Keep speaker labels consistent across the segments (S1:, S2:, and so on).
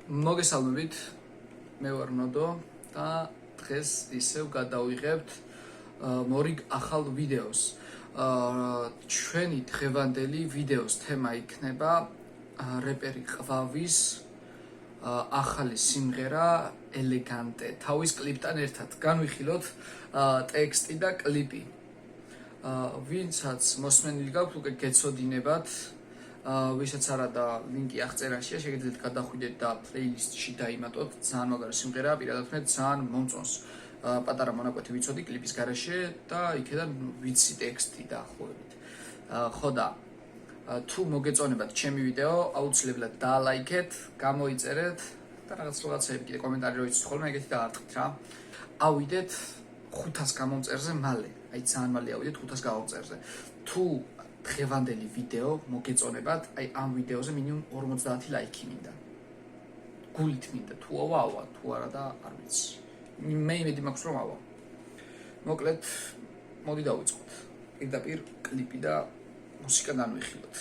S1: მოგესალმებით, მე ვარ ნოდო და დღეს ისევ გადავიღებთ მორიგ ახალ ვიდეოს. ჩვენი დღევანდელი ვიდეოს თემა იქნება რეპერი ყვავის ახალი სიმღერა ელეგანტე. თავის კლიპთან ერთად განვიხილოთ ტექსტი და კლიპი. ვინცაც მოსმენილი გაქვთ, უკვე გეცოდინებათ. ვისაც არა და ლინკი აღწერაშია, შეგიძლიათ გადახვიდეთ და პლეილისტში დაიმატოთ. ძალიან მაგარი სიმღერაა, პირადად მე ძალიან მომწონს. პატარა მონაკვეთი ვიცოდი კლიპის გარეშე და იქედან ვიცი ტექსტი დაახლოებით. ხო და თუ მოგეწონებათ ჩემი ვიდეო, აუცილებლად დაალაიქეთ, გამოიწერეთ და რაღაცები კიდე კომენტარი რო იცით ხოლმე, ეგეთი დაარტყით რა. ავიდეთ 500 გამომწერზე მალე. აი ძალიან მალე ავიდეთ 500 გამომწერზე. თუ დღევანდელი ვიდეო მოგეწონებათ, აი ამ ვიდეოზე მინიმუმ 50 ლაიქი მინდა. გულით მინდა, თუ ავა, თუ არა და არ ვიცი. მე იმედი მაქვს რომ ავა. მოკლედ, მოდი დავიწყოთ. პირდაპირ კლიპი და მუსიკა განვიხილოთ.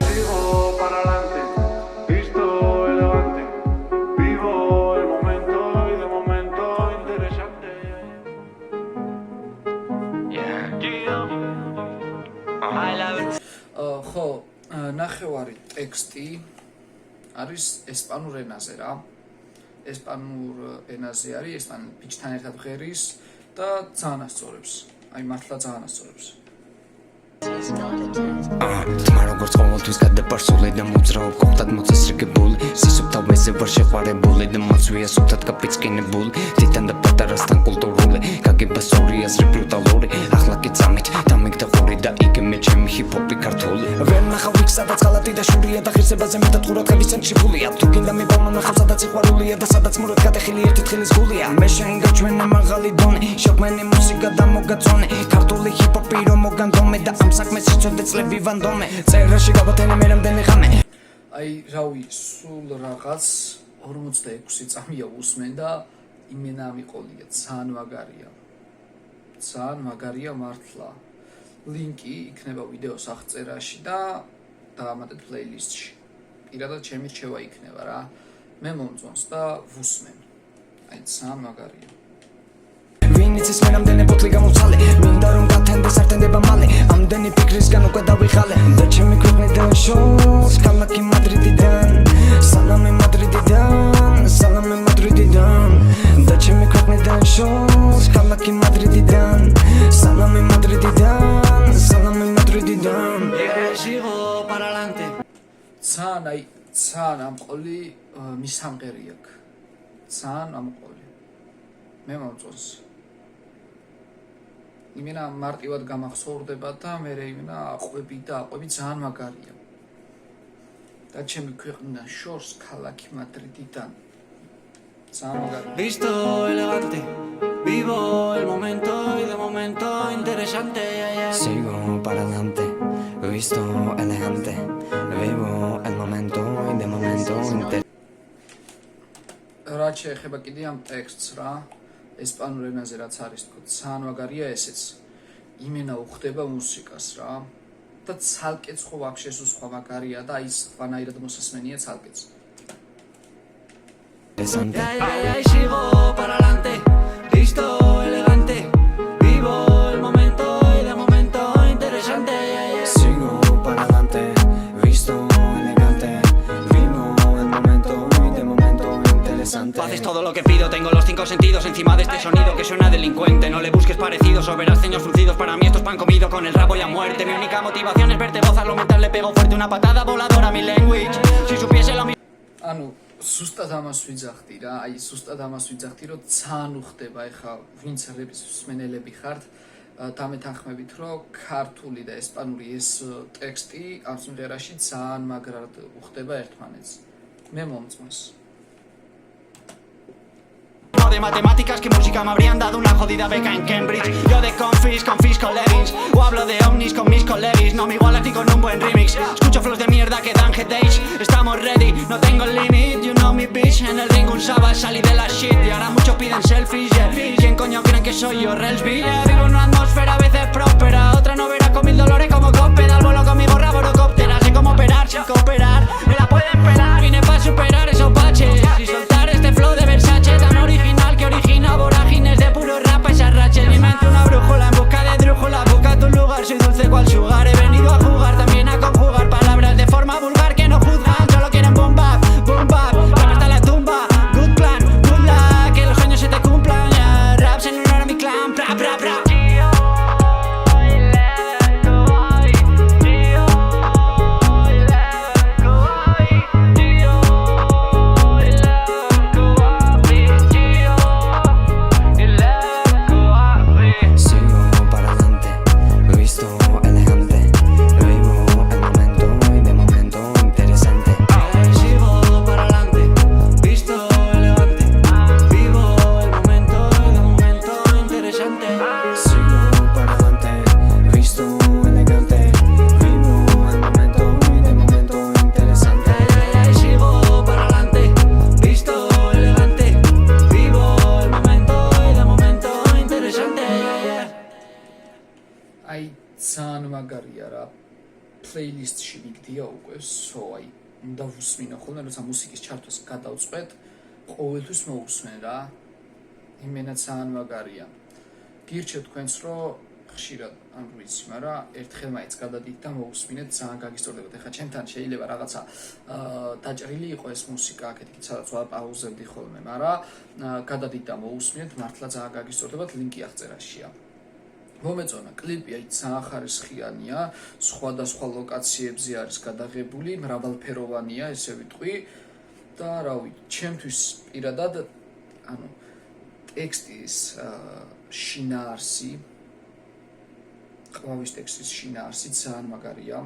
S2: Sigo para adelante, visto elegante, vivo el momento y de momento interesante. I love it.
S1: ხო, ნახევარი ტექსტი არის ესპანურ ენაზე რა. ესპანურ ენაზე არის, ესპანელ ბიჭთან ერთად ღერის და ძალიან ასწორებს. აი მართლა ძალიან ასწორებს.
S3: თმა როგორც ყოველთვის გადაპარსული და მოძრაობ ყოფტად მოწესრიგებული სისუფთავ მეზე ვარ შეყვარებული და მოცვია სუფთად გაფიცკინებული თითან და პატარასთან კულტურული გაგება სწორი აზრი ბრუტალური ახლა კი წამით დამიგდა ყური და იგი მე ჩემი ჰიპ-ჰოპი ქართული ვერ ნახავ იქ სადაც ღალატი და შურია და ღირსებაზე მეტად ყურად ხების ცენტრში ფულია თუ გინდა მე ბამონახავ სადაც სიყვარულია და სადაც მურად გადახილი ერთი თხილის გულია მე შენ გაჩვენა მაღალი დონე შოქმენი მუსიკა და მოგაწონე ქართული ჰიპ-ჰოპი რომ მოგანდომე და ამ საქმეს შეწოდე წლები ვანდომე წერაში გავათენე მე რამდენი ღამე
S1: აი რავი სულ რაღაც 46 წამია უსმენ და იმენა მიყოლია ძალიან მაგარია მართლა ლინკი იქნება ვიდეოს აღწერაში და დაამატეთ პლეილისტში პირადად ჩემი რჩევა იქნება რა მე მომწონს და ვუსმენ აი ძალიან მაგარია
S3: ვინიცის მე რამდენი ბოთლი გამოვცალე მინდა რომ გათენდეს არტენდება მალე ამდენი ფიქრისგან უკვე დავიხალე და ჩემი ქვეყნიდან შორს ქალაქი მადრიდიდან სალამი მადრიდიდან და ჩემი ქვეყნიდან შორს ქალაქი მადრიდიდან სალამი მადრიდიდან
S2: Sigo para adelante.
S1: ძალიან ამყოლი მისამღერი აქვს ძალიან ამყოლი მე მომწონს იმენა მარტივად გამახსოვრდება და მე იმენა აყვები ძალიან მაგარია და ჩემი ქვეყნიდან შორს ქალაქი მადრიდიდან ძალიან მაგარია
S2: Visto elegante, vivo el momento y de momento interesante.
S3: Sigo para adelante, visto elegante, vivo el momento y de momento
S1: რაც შეეხება კიდე ამ ტექსტს რა ესპანურ ენაზე რაც არის თქო ძალიან მაგარია ესეც იმენა უხდება მუსიკას რა და ცალკეც ხო ვაფშე სხვა მაგარია და ის ვანაირად მოსასმენია ცალკეც
S2: Sigo para adelante, visto elegante, vivo el momento y de momento interesante.
S3: Sigo para adelante, visto elegante, vivo el momento y de momento interesante.
S4: Tú haces todo lo que pido, tengo los 5 sentidos encima de este sonido que suena delincuente. No le busques parecidos o verás ceños fruncidos. Para mí esto es pan comido con el rabo y a muerte. Mi única motivación es verte gozar lo mental, le pego fuerte una patada voladora a mi language. Si supiese lo mismo.
S1: ანუ სუსტად ამას ვიძახდი რა აი სუსტად ამას ვიძახდი რომ ძალიან უხდება ეხა ვინც რეპის მსმენელები ხართ დამეთანხმებით რომ ქართული და ესპანური ეს ტექსტი ამ სიმღერაში ძალიან მაგრად უხდება ერთმანეთს მე მომწონს
S4: De matemáticas que música me habrían dado una jodida beca en Cambridge. Yo de confisco leggings o hablo de ovnis con mis colegis. No me igualas ni con un buen remix. Escucho flows de mierda que dan headaches. Estamos ready, no tengo limit. You know me bitch, en el ring un sábado salí de la shit. Y ahora muchos piden selfies, yeah. ¿Quién coño creen que soy yo, Relsby? Yeah. Vivo en una atmósfera a veces próspera. Otra no verás con 1000 dólares como Coppedal. Vuelo con mi gorra borocóptera. Sé cómo operar sin cooperar. Me la puedo Vine pa' superar esos baches y soltar este flow de Versace tan original que origina vorágines de puro rap esas raches. Mi mente una brújula en busca de drújula, busca tu lugar, soy dulce cual sugar. He venido a jugar, también a conjugar palabras de forma vulgar que no juzgan, solo quieren boom bap, rap hasta la tumba, good plan, good luck, que los sueños se te cumplan, yeah. Raps en honor a mi clan, bra bra bra.
S1: აი ძალიან მაგარია რა პლეილისტში მიგდია უკვე სო აი უნდა ვუსმინო ხოლმე როცა მუსიკის ჩართვას გადავწყვეტ ყოველთვის მოვუსმენ რა იმენა ძალიან მაგარია გირჩევთ თქვენს რომ ხშირად ან ვიცი მაგრამ ერთხელ მაინც გადადით და მოვუსმინეთ ძალიან გაგისწორდებათ ეხლა ჩემთან შეიძლება რაღაცა დაჭრილი იყო ეს მუსიკა აქეთ სადაც ვაპაუზებდი ხოლმე მაგრამ გადადით და მოვუსმინეთ მართლა ძალიან გაგისწორდებათ ლინკი აღწერაშია მომეწონა კლიპი აი ძალიან ხარისხიანია, სხვადასხვა ლოკაციებზე არის გადაღებული, მრავალფეროვანია, ესე ვიტყვი და რავი, ჩემთვის პირადად ანუ ტექსტის შინაარსი, ყვავის ტექსტის შინაარსი ძალიან მაგარია.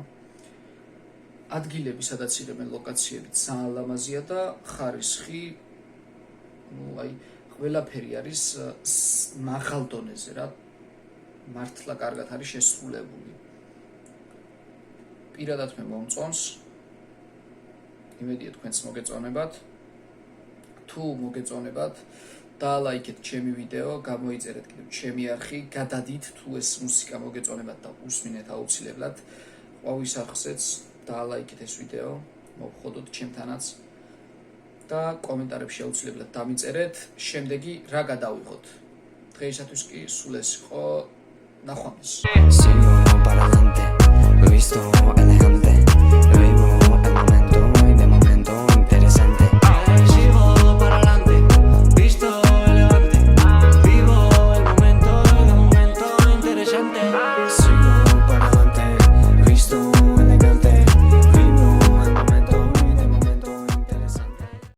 S1: ადგილები, სადაც იღებენ ლოკაციები ძალიან ლამაზია და ხარისხი აი ყველაფერი არის მაღალ დონეზე რა. მართლა კარგად არის შესრულებული. პირადად მე მომწონს. იმედია თქვენც მოგეწონებათ. თუ მოგეწონებათ, დალაიქეთ ჩემი ვიდეო, გამოიწერეთ კიდევ ჩემი არხი, გადადით თუ ეს მუსიკა მოგეწონებათ და უსმინეთ აუცილებლად. ყვავის არხზეც დალაიქეთ ეს ვიდეო, მოვხოდოთ ჩემთანაც და კომენტარებში აუცილებლად დამიწერეთ, შემდეგი რა გადავიღოთ. დღეისათვის კი სულ ეს იყო. Sigo para adelante, lo he visto elegante.